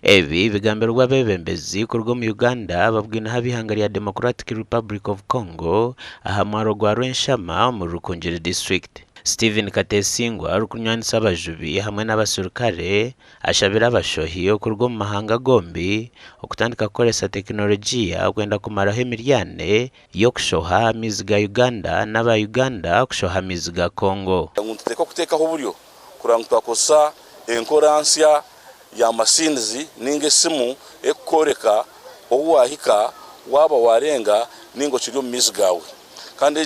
Ebi bigambirwa bebembezi kurwo mu Uganda babwina habihanga ya Democratic Republic of Congo aha mwaro gwa Rwenshama mu Rukungiri district. Stephen Katesingwa rukunywanisa abajubi hamwe n'abasurukare ashabira Abashohi okurwo mu mahanga gombi okutandika kukoresa tekinologiya kwenda kumaraho emiryane yo kushoha miziga Uganda n'aba Uganda kushoha miziga Congo. Ngunteko kutekaho uburyo kuranga twakosa enkoransya ya masinzi ninge simu ekoreka owahika waba warenga ningo kiri mu mizigawe kandi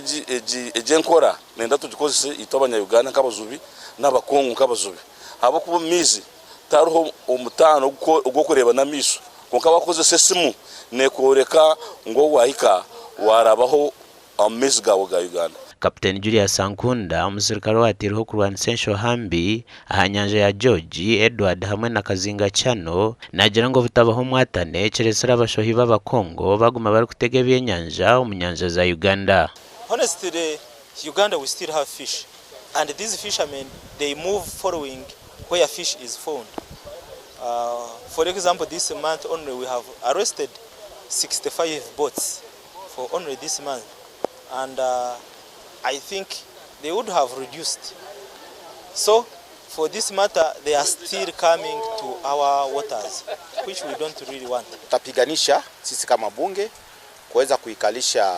eje nkora nenda tugikozese itobanya Uganda kabazubi n'abakongo kabazubi abo kuba mizi taruho umutano ugo kureba na miso konka bakozese simu nekoreka ngo wahika warabaho amizigawe ga Uganda. Kapiteni Julius Ankunda umusirikare watiriho kurwanisa ensharo aha nyanja ya George L.Edward hamwe na kazinga cyano nagira ngo butabaho mwatane ceresera Abashohi b'Abakongo baguma bari kutega ebyenyanja mu nyanja za Uganda. Honestly, Uganda we still have fish, and these fishermen they move following where fish is found. For example, this month only we have arrested 65 boats for only this month, and I think they would have reduced. So for this matter, they are still coming to our waters, which we don't really want. Tutapiganisha sisi kama bunge kuweza kuikalisha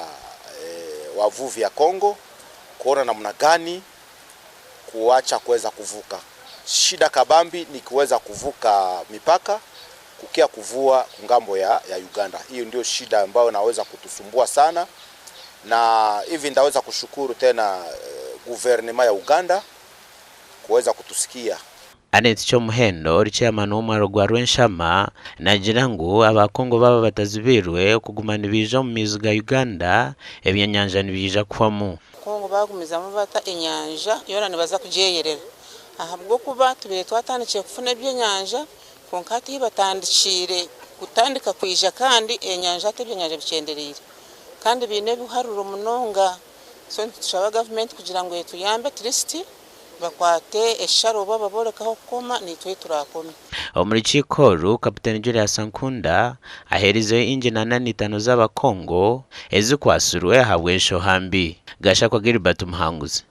wavuvi ya Kongo kuona namna gani kuacha kuweza kuvuka. Shida kabambi ni kuweza kuvuka mipaka kukia kuvua ngambo ya Uganda. Hiyo ndio shida ambayo naweza kutusumbua sana. Na hivi ndaweza kushukuru tena guvernema ya Uganda kuweza kutusikia. Aneti cyo muhendo chairman w'umwaro gwa Rwenshama nagira ngo Abakongo baba batazibirwe kugumana ibijo mu miziga Uganda ebyenyanja nibija kwamo. Kongo bagumizamo bata enyanja yona nibaza kujeyerera. Ahabwo kuba tubire twatanikiye kufuna ebyenyanja konkati batandikire kutandika kwija kandi enyanja atebyenyanja bicenderire. Kandi bine buharuro munonga so tushaba government kugira ngo yetuyambe triste bakwate ensharo baba borekaho koma nitwe turakome. Muri chikoru Kapiteni Julius Ankunda aherize injina 5 z'Abakongo ezikwasuruwe habwesho hambi gasha kwa Gilbert Muhanguzi.